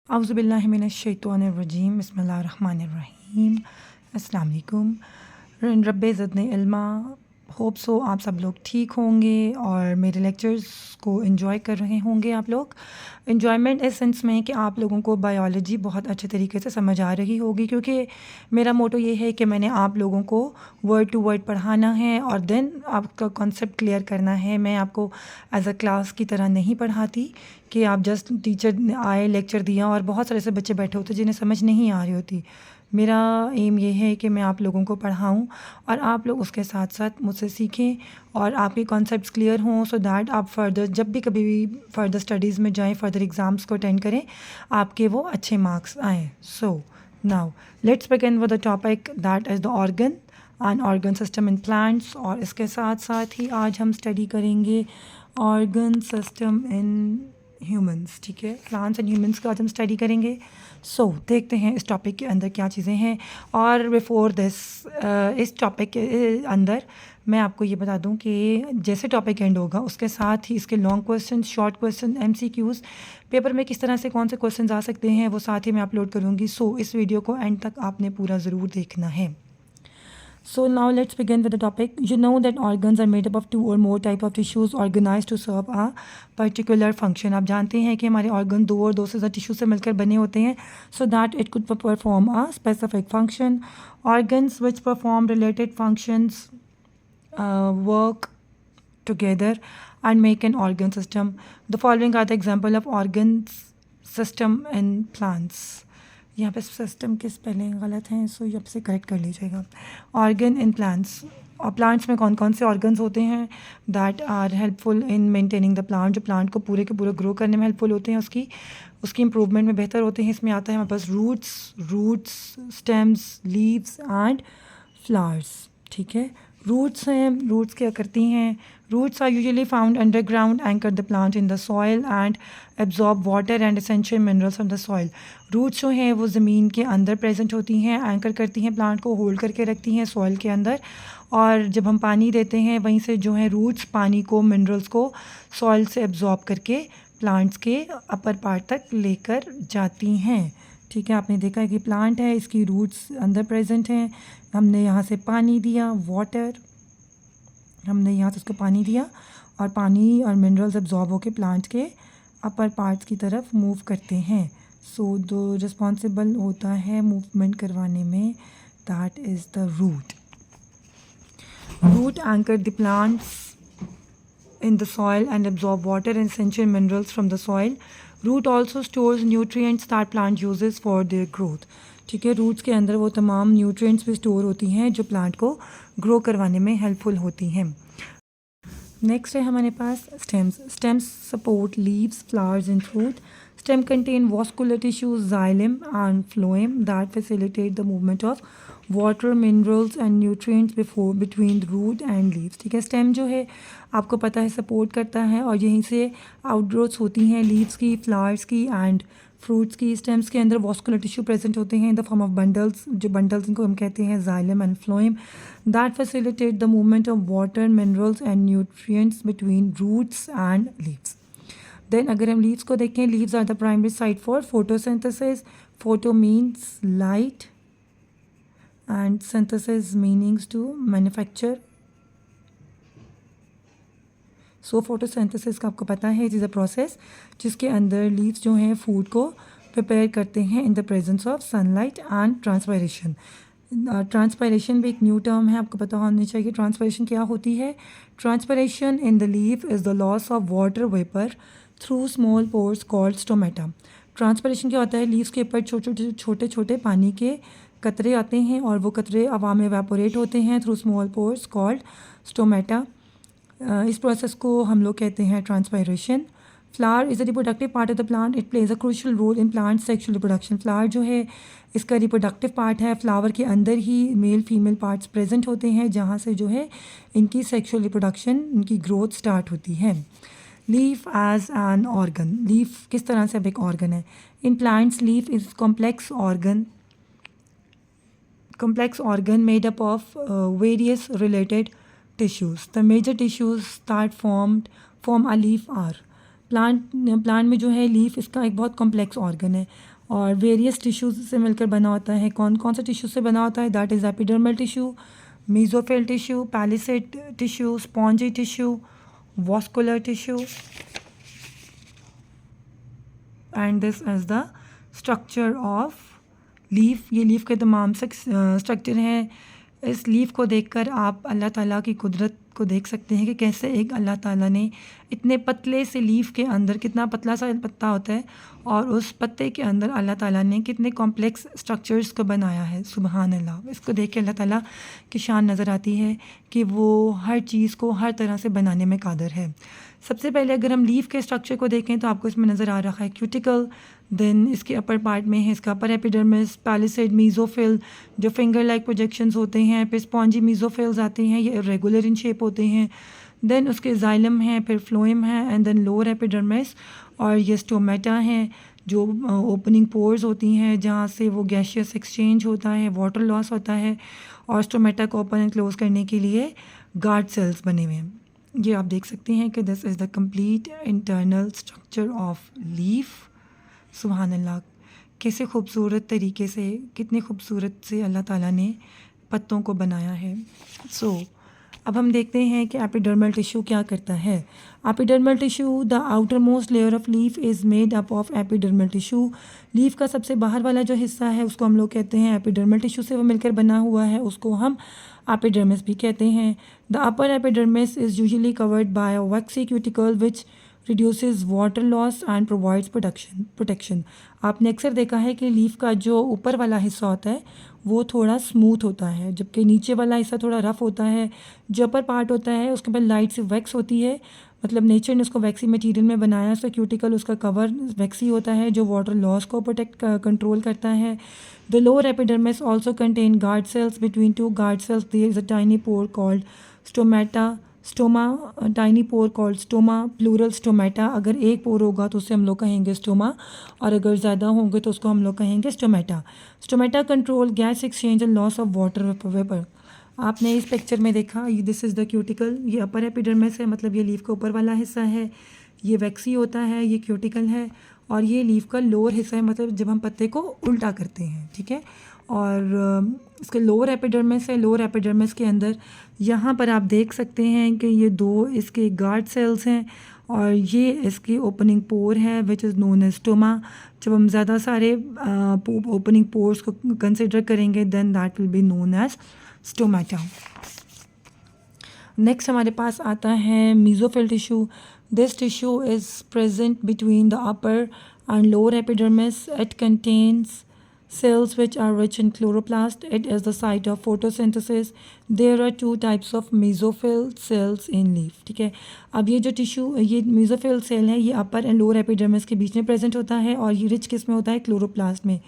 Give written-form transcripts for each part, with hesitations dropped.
औज़ुबिल्लाहिमिनश्शैतानिर्रजीम बिस्मिल्लाहिर्रहमानिर्रहीम अस्सलाम वालेकुम। रब्बे ज़िदनी इल्मा। होप सो आप सब लोग ठीक होंगे और मेरे लेक्चर्स को एंजॉय कर रहे होंगे। आप लोग एंजॉयमेंट इस सेंस में कि आप लोगों को बायोलॉजी बहुत अच्छे तरीके से समझ आ रही होगी, क्योंकि मेरा मोटो ये है कि मैंने आप लोगों को वर्ड टू वर्ड पढ़ाना है और देन आपका कॉन्सेप्ट क्लियर करना है। मैं आपको एज अ क्लास की तरह नहीं पढ़ाती कि आप जस्ट टीचर आए लेक्चर दिया और बहुत सारे ऐसे बच्चे बैठे होते जिन्हें समझ नहीं आ रही होती। मेरा एम ये है कि मैं आप लोगों को पढ़ाऊँ और आप लोग उसके साथ साथ मुझसे सीखें और आपके कॉन्सेप्ट्स क्लियर हों, सो दैट आप फर्दर जब भी कभी भी फर्दर स्टडीज़ में जाएं, फर्दर एग्ज़ाम्स को अटेंड करें, आपके वो अच्छे मार्क्स आएँ। सो now let's begin with the topic that is the organ and organ system in plants. और इसके साथ साथ ही आज हम स्टडी करेंगे ऑर्गन सिस्टम इन ह्यूमंस। ठीक है, प्लांट्स एंड ह्यूमंस का आज हम स्टडी करेंगे। सो देखते हैं इस टॉपिक के अंदर क्या चीज़ें हैं। और बिफोर दिस इस टॉपिक के अंदर मैं आपको ये बता दूं कि जैसे टॉपिक एंड होगा उसके साथ ही इसके long question, short question, MCQs paper में किस तरह से कौन से क्वेश्चन आ सकते हैं वो साथ ही मैं अपलोड करूँगी। सो इस वीडियो को एंड तक आपने पूरा ज़रूर देखना है। So now let's begin with the topic. You know that organs are made up of two or more type of tissues organized to serve a particular function. आप जानते हैं कि हमारे organ दो और दो से ज़्यादा टिश्यू से मिलकर बने होते हैं, so that it could perform a specific function. Organs which perform related functions work together and make an organ system. The following are the example of organs system in plants. यहाँ पे system के spelling गलत हैं, सो यहाँ से correct कर लीजिएगा। Organ in plants, और प्लांट्स में कौन कौन से ऑर्गन्स होते हैं that are helpful in maintaining the plant, जो प्लांट को पूरे के पूरे ग्रो करने में हेल्पफुल होते हैं, उसकी इम्प्रूवमेंट में बेहतर होते हैं। इसमें आता है हमारे पास roots, stems, leaves and flowers. ठीक है, रूट्स हैं, रूट्स क्या करती हैं? Roots are usually found underground, anchor the plant in the soil and absorb water and essential minerals from the soil. Roots जो हैं वो ज़मीन के अंदर प्रेजेंट होती हैं, एंकर करती हैं प्लांट को, होल्ड करके रखती हैं सॉइल के अंदर, और जब हम पानी देते हैं वहीं से जो है रूट्स पानी को, मिनरल्स को सॉइल से एब्जॉर्ब करके प्लांट्स के अपर पार्ट तक लेकर जाती हैं। ठीक है, आपने देखा है कि प्लांट है, इसकी रूट्स अंदर प्रेजेंट हैं, हमने यहाँ से पानी दिया, वाटर, हमने यहाँ से उसको पानी दिया और पानी और मिनरल्स एब्जॉर्ब होकर प्लांट के अपर पार्ट्स की तरफ मूव करते हैं। सो जो रिस्पॉन्सिबल होता है मूवमेंट करवाने में, that is the root. Root anchor the plants in the soil and absorb water and essential minerals from the soil. Root also stores nutrients that plant uses for their growth. ठीक है, roots के अंदर वो तमाम nutrients भी store होती हैं जो प्लांट को ग्रो करवाने में हेल्पफुल होती हैं। नेक्स्ट है हमारे पास stems. Stems support leaves, flowers and fruit. Stem contain vascular tissues, xylem and phloem that facilitate the movement of water, minerals and nutrients between root and leaves. ठीक है, स्टेम जो है आपको पता है सपोर्ट करता है और यहीं से आउटग्रोथ्स होती हैं लीव्स की, फ्लावर्स की एंड फ्रूट्स की। स्टेम्स के अंदर वास्कुलर टिश्यू प्रेजेंट होते हैं in the form of bundles, जो बंडल्स इनको हम कहते हैं xylem and phloem, that facilitate the movement of water, minerals and nutrients between roots and leaves. Then अगर हम लीव्स को देखें, leaves are the primary site for photosynthesis. Photo means light and synthesis meanings to manufacture. So photosynthesis का आपको पता है, it is a process जिसके अंदर लीव्स जो हैं फूड को प्रिपेयर करते हैं in the presence of sunlight and transpiration. Transpiration भी एक न्यू टर्म है, आपको पता होनी चाहिए ट्रांसपायरेशन क्या होती है. Transpiration in the leaf is the loss of water vapour through small pores called stomata. Transpiration क्या होता है? लीव्स के ऊपर छोटे छोटे पानी के कतरे आते हैं और वो कतरे हवा में एवापोरेट होते हैं through small pores called stomata. इस प्रोसेस को हम लोग कहते हैं transpiration. Flower is a reproductive part of the plant. It plays a crucial role in plant sexual reproduction. Flower जो है इसका रिप्रोडक्टिव पार्ट है. फ्लावर के अंदर ही मेल फीमेल पार्ट्स प्रेजेंट होते हैं जहाँ से जो है इनकी सेक्शुअल रिप्रोडक्शन, इनकी ग्रोथ स्टार्ट होती है. Leaf as an organ. Leaf किस तरह से अब एक ऑर्गन है. In plants leaf is complex organ made up of various related tissues. The major tissues that form a leaf are. Plant में जो है लीफ इसका एक बहुत कॉम्प्लेक्स ऑर्गन है और वेरियस टिश्यूज़ से मिलकर बना होता है। कौन कौन सा टिश्यू से बना होता है? That is epidermal tissue, mesophyll tissue, palisade tissue, spongy tissue, vascular tissue, and this is the structure of leaf. ये लीफ के तमाम स्ट्रक्चर हैं। इस लीफ को देखकर आप अल्लाह ताला की कुदरत को देख सकते हैं कि कैसे एक अल्लाह ताला ने इतने पतले से लीफ के अंदर, कितना पतला सा पत्ता होता है और उस पत्ते के अंदर अल्लाह ताला ने कितने कॉम्प्लेक्स स्ट्रक्चर्स को बनाया है। सुबहान अल्लाह। इसको देख के अल्लाह ताला की शान नज़र आती है कि वो हर चीज़ को हर तरह से बनाने में कादिर है। सबसे पहले अगर हम लीफ के स्ट्रक्चर को देखें तो आपको इसमें नज़र आ रहा है क्यूटिकल, देन इसके अपर पार्ट में है इसका अपर एपिडर्मिस, पैलिसेड, मीज़ोफिल जो फिंगर लाइक प्रोजेक्शंस होते हैं, फिर स्पॉन्जी मीज़ोफिल्स आते हैं, ये इरेगुलर इन शेप होते हैं, देन उसके जाइलम है, फिर फ्लोएम है, एंड देन लोअर एपिडर्मिस, और ये स्टोमेटा हैं जो ओपनिंग पोर्स होती हैं जहाँ से वो गैशियस एक्सचेंज होता है, वाटर लॉस होता है, और स्टोमेटा को ओपन एंड क्लोज करने के लिए गार्ड सेल्स बने हुए हैं। ये आप देख सकते हैं कि this is the complete internal structure of leaf. सुभान अल्लाह, कैसे खूबसूरत तरीके से, कितने खूबसूरत से अल्लाह ताला ने पत्तों को बनाया है। अब हम देखते हैं कि एपिडर्मल टिश्यू क्या करता है। Epidermal tissue, the outer most layer of leaf is made up of epidermal tissue. Leaf का सबसे बाहर वाला जो हिस्सा है उसको हम लोग कहते हैं एपिडर्मल टिश्यू से वो मिलकर बना हुआ है, उसको हम एपिडर्मिस भी कहते हैं। The upper epidermis is usually covered by a vaccine cuticle which reduces water loss and provides protection. आपने अक्सर देखा है कि लीफ का जो ऊपर वाला हिस्सा होता है वो थोड़ा स्मूथ होता है, जबकि नीचे वाला हिस्सा थोड़ा रफ़ होता है। जो अपर पार्ट होता है उसके ऊपर लाइट सी वैक्स होती है, मतलब नेचर ने उसको वैक्सी मटेरियल में बनाया, उसका क्यूटिकल उसका कवर वैक्सी होता है जो वाटर लॉस को कंट्रोल करता है। The lower epidermis also contain guard cells. Between two guard cells there is a tiny pore called stoma, tiny pore called stoma, plural stomata. अगर एक पोर होगा तो उसे हम लोग कहेंगे स्टोमा, और अगर ज़्यादा होंगे तो उसको हम लोग कहेंगे stomata. Stomata control gas exchange and loss of water vapour. आपने इस पिक्चर में देखा, दिस इज़ द क्यूटिकल, ये अपर एपिडर्मिस है, मतलब ये लीफ का ऊपर वाला हिस्सा है, ये वैक्सी होता है, ये क्यूटिकल है, और ये लीफ का लोअर हिस्सा है, मतलब जब हम पत्ते को उल्टा करते हैं, ठीक है। और इसके लोअर एपिडर्मिस है। लोअर एपिडर्मिस के अंदर यहाँ पर आप देख सकते हैं कि ये दो इसके गार्ड सेल्स हैं, और ये इसकी ओपनिंग पोर है which is known as stoma. जब हम ज़्यादा सारे ओपनिंग पोर्स को कंसिडर करेंगे then that will be known as stomata. Next हमारे पास आता है mesophyll tissue. This tissue is present between the upper and lower epidermis. It contains cells which are rich in chloroplast. It is the site of photosynthesis. There are two types of mesophyll cells in leaf. ठीक है, अब ये जो tissue, ये mesophyll cell है, ये अपर and lower epidermis के बीच में प्रेजेंट होता है, और ये रिच किस में होता है? क्लोरोप्लास्ट में।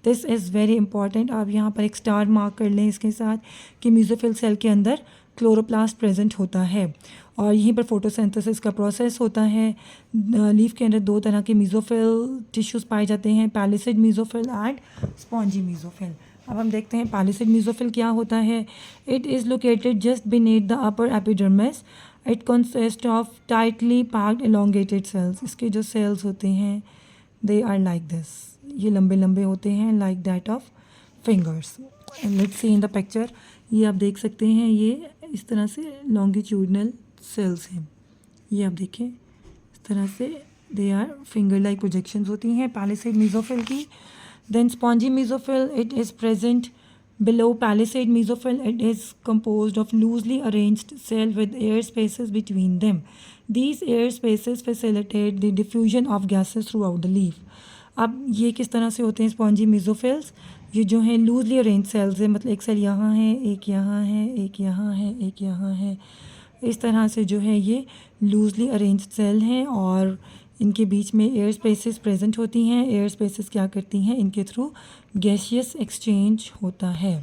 This is very important. आप यहाँ पर एक स्टार मार्क कर लें इसके साथ कि mesophyll सेल के अंदर क्लोरोप्लास्ट प्रेजेंट होता है, और यहीं पर फोटोसिंथेसिस का प्रोसेस होता है। लीफ के अंदर दो तरह के मीज़ोफिल टिश्यूज़ पाए जाते हैं, palisade mesophyll and spongy mesophyll. अब हम देखते हैं पैलिसेड मीज़ोफिल क्या होता है। It is located just beneath the upper epidermis. It consist of tightly packed elongated cells. इसके जो सेल्स होते हैं दे आर लाइक दिस, ये लंबे लंबे होते हैं, like that of fingers. Let's see in the picture, ये आप देख सकते हैं, ये इस तरह से लॉन्गिट्यूडनल सेल्स हैं, ये आप देखें इस तरह से, they are finger like projections होती हैं पैलिसेड मीज़ोफिल की। Then spongy mesophyll, it is present below palisade mesophyll. It is composed of loosely arranged cells with air spaces between them. These air spaces facilitate the diffusion of gases throughout the leaf. अब ये किस तरह से होते हैं spongy मीज़ोफिल्स? ये जो हैं लूजली अरेंज सेल्स हैं, मतलब एक सेल यहाँ है, एक यहाँ है, एक यहाँ है, एक यहाँ है, इस तरह से जो है ये लूजली अरेंज सेल हैं, और इनके बीच में एयर स्पेसेस प्रेजेंट होती हैं। एयर स्पेसेस क्या करती हैं? इनके थ्रू गैसियस एक्सचेंज होता है।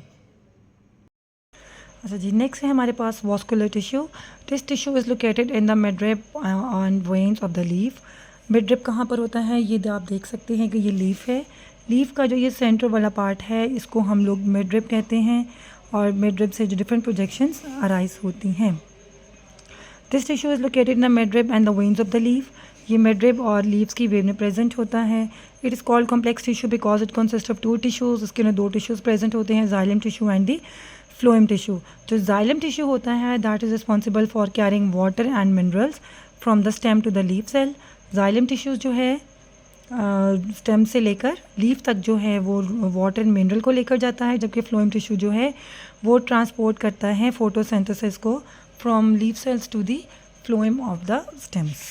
अच्छा जी, नेक्स्ट है हमारे पास vascular tissue. This tissue is located in the midrib on veins of the leaf. Midrib कहाँ पर होता है? ये आप देख सकते हैं कि ये लीफ है. लीफ का जो ये सेंटर वाला पार्ट है इसको हम लोग मिडरिब कहते हैं, और मिडरिब से जो डिफरेंट प्रोजेक्शंस अराइज होती हैं. This tissue is located in the midrib and the veins of the leaf. ये मिडरिब और लीव्स की वेव में प्रेजेंट होता है। It is called complex tissue because it consist of 2 tissues. इसके अंदर 2 टिश्यूज़ प्रेजेंट होते हैं, xylem tissue and the phloem tissue. जो जाइलम टिश्यू होता है that is responsible for carrying water and minerals from the stem to the leaf cell. Xylem tissue जो है stem से लेकर लीफ तक जो है वो वाटर मिनरल को लेकर जाता है, जबकि फ्लोएम टिश्यू जो है वो ट्रांसपोर्ट करता है फोटोसिंथेसिस को from leaf cells to the phloem of the stems.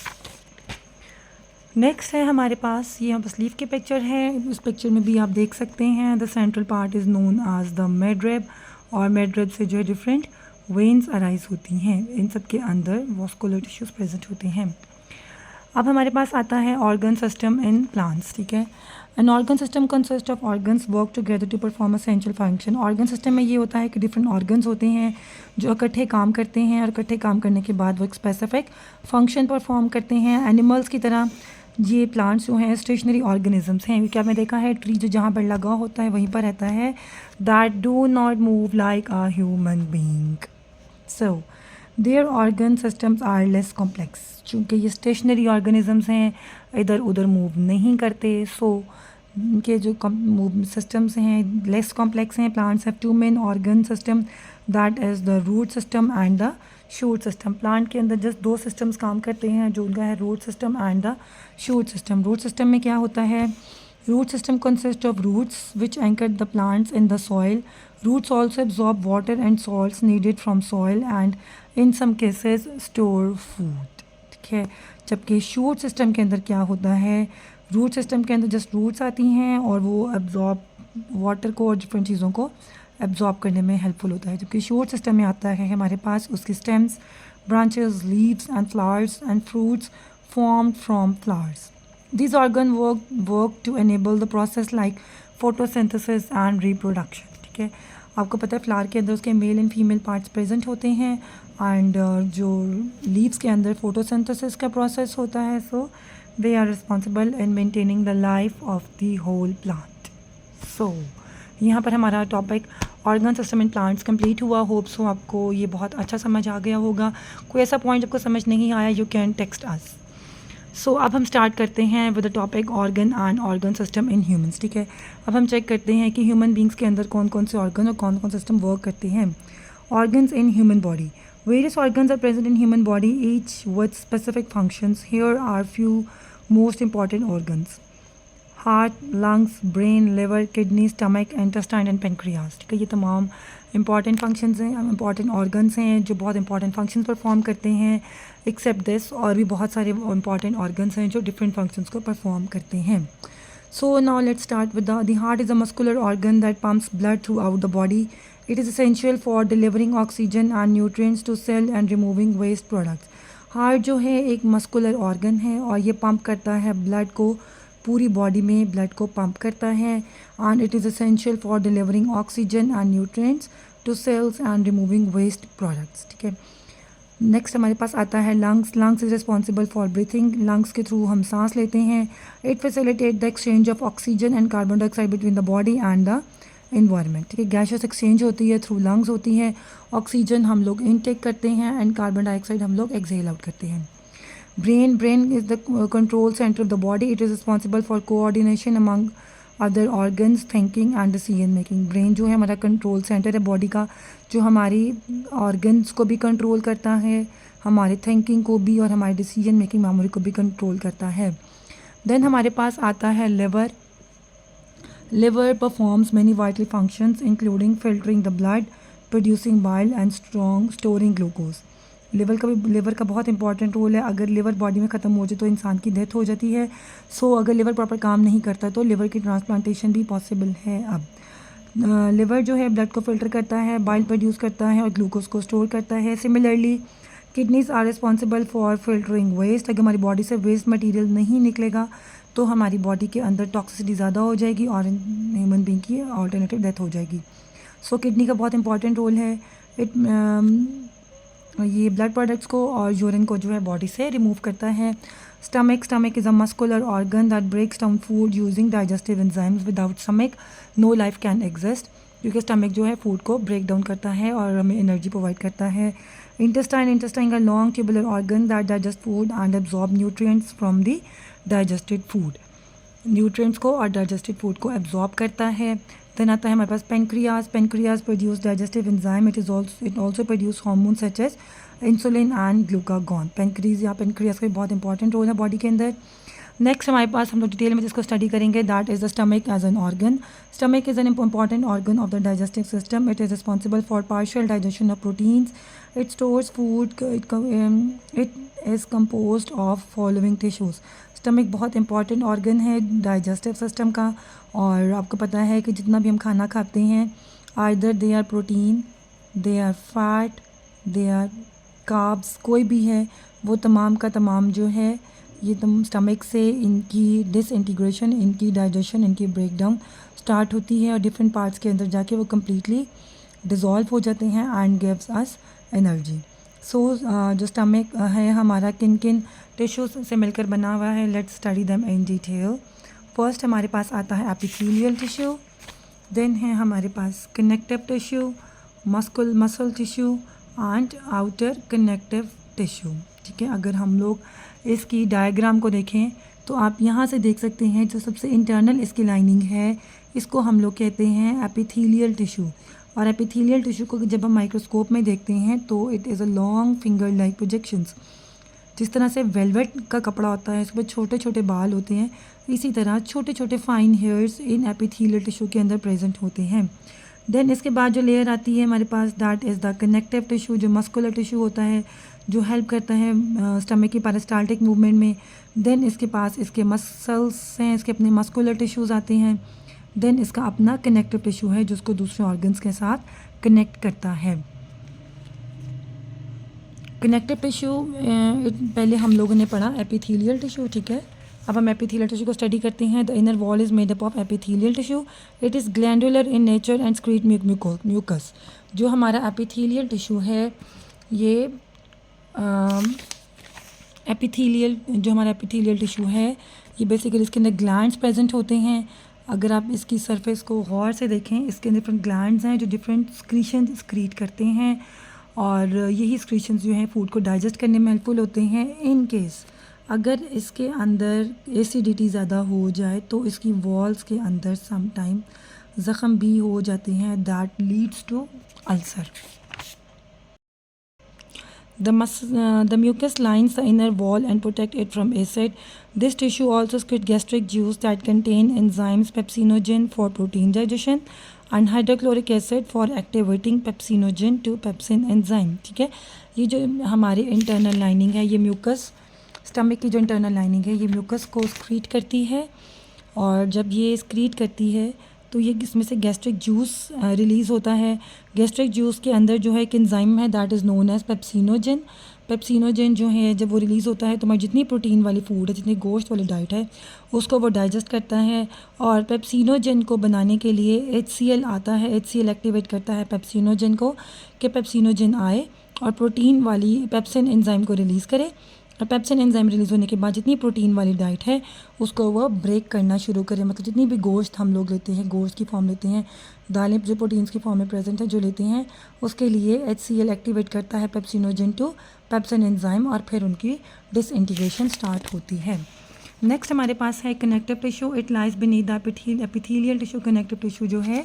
Next है हमारे पास, ये बस लीफ के पिक्चर है। उस पिक्चर में भी आप देख सकते हैं the central part is known as the midrib, और मिडरिब से जो है डिफरेंट वेन्स अराइज होती हैं, इन सब के अंदर वास्कुलर टिश्यूज प्रेजेंट होते हैं। अब हमारे पास आता है ऑर्गन सिस्टम इन प्लांट्स, ठीक है। An organ system consist of organs work together to perform essential function. Organ system में ये होता है कि डिफरेंट ऑर्गन्स होते हैं जो इकट्ठे काम करते हैं, और इकट्ठे काम करने के बाद वो एक स्पेसिफिक फंक्शन परफॉर्म करते हैं। एनिमल्स की तरह ये प्लांट्स जो हैं स्टेशनरी ऑर्गेनिजम्स हैं। क्या मैं देखा है ट्री जो जहाँ पर लगा होता है वहीं पर रहता है, that do not move like a human being. So their organ systems are less complex. चूँकि ये स्टेशनरी ऑर्गेनिजम्स हैं, इधर उधर मूव नहीं करते, सो इनके जो सिस्टम्स हैं लेस कॉम्प्लेक्स हैं। Plants have 2 main organ system, that is the root system and the shoot system. Plant के अंदर जस्ट 2 सिस्टम्स काम करते हैं, जो उनका है root system and the shoot system. Root system में क्या होता है, root system consist of roots which anchor the plants in the soil. Roots also absorb water and salts needed from soil and in some cases store food, ठीक है। जबकि shoot system के अंदर क्या होता है, रूट सिस्टम के अंदर जस्ट रूट्स आती हैं और वो एब्जॉर्ब वाटर को और डिफरेंट चीज़ों को एब्जॉर्ब करने में हेल्पफुल होता है। जबकि शूट सिस्टम में आता है हमारे पास उसकी stems, branches, leaves and flowers and fruits formed from flowers. These organs work to enable the process like photosynthesis and reproduction, ठीक है। आपको पता है फ्लावर के अंदर उसके male and female parts present होते हैं, एंड जो लीव्स के अंदर फोटोसिंथेसिस का प्रोसेस होता है, so they are responsible in maintaining the life of the whole plant. So यहाँ पर हमारा topic organ system in plants complete हुआ। होप सो आपको ये बहुत अच्छा समझ आ गया होगा। कोई ऐसा पॉइंट आपको समझ नहीं आया, यू कैन टेक्स्ट अस। सो अब हम स्टार्ट करते हैं with the topic organ and organ system in humans, ठीक है। अब हम चेक करते हैं कि ह्यूमन बींग्स के अंदर कौन कौन से ऑर्गन और कौन कौन सिस्टम वर्क करते हैं। Organs in human body, various organs are present in human body each with specific functions. Here are few most important organs: heart, lungs, brain, liver, kidney, stomach, intestine and pancreas, ठीक है। ये तमाम important functions हैं, important organs हैं जो बहुत important functions perform करते हैं। एक्सेप्ट दिस और भी बहुत सारे इंपॉर्टेंट ऑर्गन्स हैं जो डिफरेंट फंक्शंस को परफॉर्म करते हैं। So now let's start with the heart is a muscular organ that pumps blood throughout the body. It is essential for delivering oxygen and nutrients to cell and removing waste products. Heart जो है एक muscular organ है और ये pump करता है blood को, पूरी बॉडी में ब्लड को पंप करता है, and it is essential for delivering oxygen and nutrients to cells and removing waste products, ठीक है। नेक्स्ट हमारे पास आता है lungs. Lungs is responsible for breathing. Lungs के थ्रू हम सांस लेते हैं। It facilitate the exchange of oxygen and carbon dioxide between the body and the environment, ठीक है। गैसेस एक्सचेंज होती है थ्रू लंग्स होती है। ऑक्सीजन हम लोग इनटेक करते हैं एंड कार्बन डाइऑक्साइड हम लोग एक्सहेल आउट करते हैं। Brain is the control centre of the body. It is responsible for coordination among other organs, thinking and decision making. Brain जो है हमारा कंट्रोल सेंटर है बॉडी का, जो हमारी ऑर्गन्स को भी कंट्रोल करता है, हमारे थिंकिंग को भी और हमारे डिसीजन मेकिंग मेमोरी को भी कंट्रोल करता है। देन हमारे पास आता है liver. Liver performs many vital functions including filtering the blood, producing bile and storing glucose. Liver का बहुत इंपॉर्टेंट रोल है। अगर लिवर बॉडी में ख़त्म हो जाए तो इंसान की डेथ हो जाती है। सो अगर लिवर प्रॉपर काम नहीं करता तो लिवर की ट्रांसप्लांटेशन भी पॉसिबल है। अब लिवर जो है ब्लड को फिल्टर करता है, बाइल प्रोड्यूस करता है और ग्लूकोज को स्टोर करता है। Similarly kidneys are responsible for filtering waste. अगर हमारी बॉडी से वेस्ट मटीरियल नहीं निकलेगा तो हमारी बॉडी के अंदर टॉक्सिसिटी ज़्यादा हो जाएगी और ह्यूमन बींग की ऑल्टरनेटिव डेथ हो जाएगी। सो किडनी का बहुत इंपॉर्टेंट रोल है। ये ब्लड प्रोडक्ट्स को और यूरिन को जो है बॉडी से रिमूव करता है। Stomach is a muscular organ that breaks down food using digestive enzymes. Without stomach no life can exist, क्योंकि स्टमक जो है फूड को ब्रेक डाउन करता है और हमें एनर्जी प्रोवाइड करता है। Intestine का long tubular organ that digest food and absorb nutrients from the digested food. Nutrients को और डाइजेस्टेड फूड को एब्जॉर्ब करता है. देन आता है हमारे पास pancreas produce digestive enzyme. It also produce hormone such as insulin and glucagon. Pancreas का बहुत इंपॉर्टेंट रोल है बॉडी के अंदर. नेक्स्ट हमारे पास हम लोग डिटेल में जिसको स्टडी करेंगे that is the stomach as an organ. Stomach is an important organ of the digestive system. It is responsible for partial digestion of proteins. It stores food. It is composed of following tissues. Stomach बहुत important organ है digestive system का. और आपको पता है कि जितना भी हम खाना खाते हैं either they are protein, they are fat, they are carbs, कोई भी है वो तमाम का तमाम जो है ये स्टमक से इनकी डिसइंटीग्रेशन, इनकी डाइजेशन, इनकी ब्रेकडाउन स्टार्ट होती है और डिफरेंट पार्ट्स के अंदर जाके वो कम्प्लीटली डिज़ोल्व हो जाते हैं एंड गिव्स अस एनर्जी. सो जो स्टमक है हमारा किन किन टिश्यूज़ से मिलकर बना हुआ है. Let's study them in detail. First हमारे पास आता है एपिथेलियल टिश्यू. देन है हमारे पास connective tissue, muscle tissue and outer connective tissue. ठीक है, अगर हम लोग इसकी डायग्राम को देखें तो आप यहाँ से देख सकते हैं जो सबसे इंटरनल इसकी लाइनिंग है इसको हम लोग कहते हैं एपिथेलियल टिश्यू. और एपिथेलियल टिश्यू को जब हम माइक्रोस्कोप में देखते हैं तो it is a long finger like projections. जिस तरह से वेलवेट का कपड़ा होता है उसके बाद छोटे छोटे बाल होते हैं, इसी तरह छोटे छोटे फाइन हेयर्स इन एपिथेलियल टिश्यू के अंदर प्रेजेंट होते हैं. देन इसके बाद जो लेयर आती है हमारे पास that is the connective tissue, जो मस्कुलर टिश्यू होता है जो हेल्प करता है स्टमक की पेरिस्टाल्टिक मूवमेंट में. देन इसके पास इसके मसल्स हैं, इसके अपने मस्कुलर टिश्यूज़ आते हैं. देन इसका अपना कनेक्टिव टिश्यू है जो उसको दूसरे ऑर्गन्स के साथ कनेक्ट करता है. कनेक्टिव टिश्यू पहले हम लोगों ने पढ़ा एपिथेलियल टिश्यू. ठीक है, अब हम एपिथेलियल टिश्यू को स्टडी करते हैं. The inner wall is made up of epithelial tissue. It is glandular in nature and secrete mucus. जो हमारा एपिथेलियल टिश्यू है ये जो हमारा एपिथेलियल टिश्यू है ये बेसिकली इसके अंदर ग्लैंड्स प्रेजेंट होते हैं. अगर आप इसकी सरफेस को गौर से देखें इसके अंदर डिफरेंट ग्लैंड्स हैं जो डिफरेंट स्क्रीशन स्क्रीट करते हैं और यही स्क्रीशंस जो हैं फूड को डाइजेस्ट करने में हेल्पफुल होते हैं. इन केस अगर इसके अंदर एसिडिटी ज़्यादा हो जाए तो इसकी वॉल्स के अंदर सम टाइम ज़ख़म भी हो जाते हैं. That leads to ulcer. The mucus lines the inner wall and protect it from acid. This tissue also secretes gastric juice that contain enzymes pepsinogen for protein digestion and hydrochloric acid for activating pepsinogen to pepsin enzyme. ठीक है, ये जो हमारी internal lining है ये mucus, stomach की जो internal lining है ये म्यूकस को स्क्रीट करती है. और जब ये स्क्रीट करती है तो ये इसमें से गैस्ट्रिक जूस रिलीज़ होता है. गैस्ट्रिक जूस के अंदर जो है एक एंजाइम है that is known as pepsinogen. Pepsinogen जो है जब वो रिलीज़ होता है तो हमारी जितनी प्रोटीन वाली फूड है, जितनी गोश्त वाली डाइट है उसको वो डाइजेस्ट करता है. और पेप्सिनोजन को बनाने के लिए HCl आता है. HCl एक्टिवेट करता है पेप्सिनोजन को कि पेप्सिनोजन आए और प्रोटीन वाली पेप्सिन एंजाइम को रिलीज़ करे. और पेप्सिन एंजाइम रिलीज़ होने के बाद जितनी प्रोटीन वाली डाइट है उसको वह ब्रेक करना शुरू करे. मतलब जितनी भी गोश्त हम लोग लेते हैं, गोश्त की फॉर्म लेते हैं, दालें जो प्रोटीन्स की फॉर्म में प्रेजेंट है जो लेते हैं उसके लिए HCl एक्टिवेट करता है पेप्सिनोजन टू पेप्सिन एंजाइम और फिर उनकी डिसइंटीग्रेशन स्टार्ट होती है. नेक्स्ट हमारे पास है connective tissue. It lies beneath the epithelial tissue. Connective tissue जो है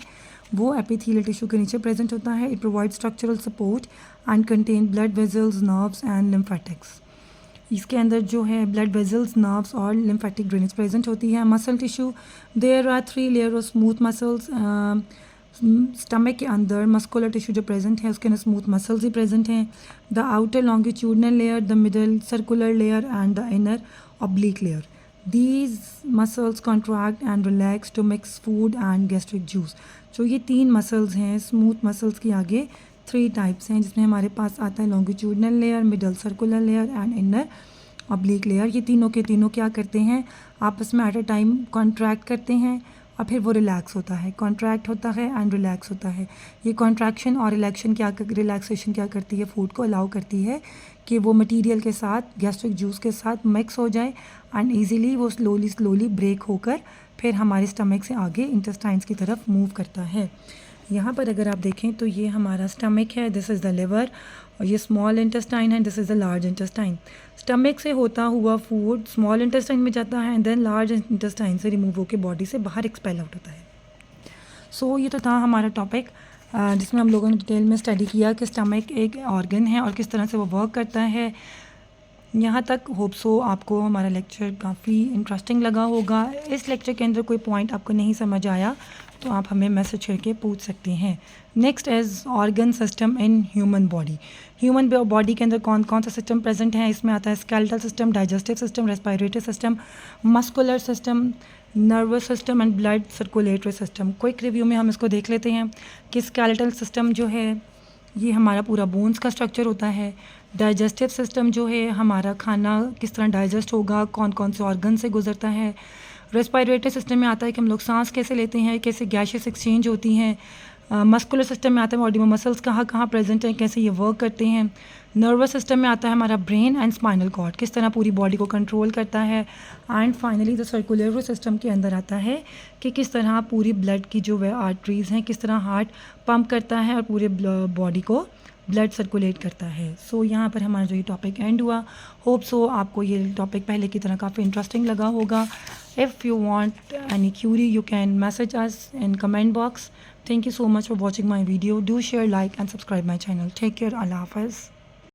वो एपिथेलियल टिश्यू के नीचे प्रेजेंट होता है. It provide structural support and contain blood vessels, nerves and lymphatics. इसके अंदर जो है ब्लड वेजल्स, नर्व्स और लिम्फेटिक ड्रेनेज प्रेजेंट होती है. Muscle tissue, there are 3 layer of smooth muscles. Stomach के अंदर मस्कुलर टिश्यू जो प्रेजेंट है उसके अंदर स्मूथ मसल्स ही प्रेजेंट हैं. The outer longitudinal layer, the middle circular layer and the inner oblique layer. These muscles contract and relax to mix food and gastric juice. जो ये 3 मसल्स हैं, smooth muscles की आगे 3 टाइप्स हैं जिसमें हमारे पास आता है longitudinal layer, middle circular layer and inner oblique layer. ये तीनों के तीनों क्या करते हैं आपस में एट अ टाइम कॉन्ट्रैक्ट करते हैं और फिर वो रिलैक्स होता है. कॉन्ट्रैक्ट होता है एंड रिलैक्स होता है. ये कॉन्ट्रैक्शन और रिलैक्सेशन क्या करती है, फूड को अलाउ करती है कि वो मटेरियल के साथ, गैस्ट्रिक जूस के साथ मिक्स हो जाए एंड ईजीली वो स्लोली ब्रेक होकर फिर हमारे स्टमक से आगे इंटेस्टाइन्स की तरफ मूव करता है. यहाँ पर अगर आप देखें तो ये हमारा स्टमक है, दिस इज़ द लिवर, और ये स्मॉल इंटेस्टाइन है, this is the large intestine. Stomach से होता हुआ फूड स्मॉल इंटेस्टाइन में जाता है एंड देन लार्ज इंटेस्टाइन से रिमूव होकर बॉडी से बाहर एक्सपेल आउट होता है। सो ये तो था हमारा टॉपिक जिसमें हम लोगों ने डिटेल में स्टडी किया कि स्टमक एक ऑर्गन है और किस तरह से वो वर्क करता है। यहाँ तक होप सो आपको हमारा लेक्चर काफ़ी इंटरेस्टिंग लगा होगा। इस लेक्चर के अंदर कोई पॉइंट आपको नहीं समझ आया तो आप हमें मैसेज करके पूछ सकते हैं। Next is organ system in human body. Human body के अंदर कौन कौन सा सिस्टम प्रेजेंट है? इसमें आता है skeletal system, digestive system, respiratory system, muscular system, nervous system and blood circulatory system. Quick review में हम इसको देख लेते हैं कि स्केलेटल सिस्टम जो है ये हमारा पूरा बोन्स का स्ट्रक्चर होता है। डाइजेस्टिव सिस्टम जो है हमारा खाना किस तरह डाइजेस्ट होगा, कौन कौन से ऑर्गन से गुजरता है। रेस्पिरेटरी सिस्टम में आता है कि हम लोग सांस कैसे लेते हैं, कैसे गैसेस एक्सचेंज होती हैं। मस्कुलर सिस्टम में आता है बॉडी में मसल्स कहाँ कहाँ प्रेजेंट हैं, कैसे ये वर्क करते हैं। नर्वस सिस्टम में आता है हमारा ब्रेन एंड स्पाइनल कॉर्ड, किस तरह पूरी बॉडी को कंट्रोल करता है। And finally the circulatory system के अंदर आता है कि किस तरह पूरी ब्लड की जो वह आर्टरीज़ हैं, किस तरह हार्ट पंप करता है और पूरे बॉडी को ब्लड सर्कुलेट करता है। सो यहाँ पर हमारा जो ये टॉपिक एंड हुआ। होप सो आपको ये टॉपिक पहले की तरह काफ़ी इंटरेस्टिंग लगा होगा। If you want any Curie you can message us in comment box. Thank you so much for watching my video. Do share, like and subscribe my channel. Take care. Allah Hafiz.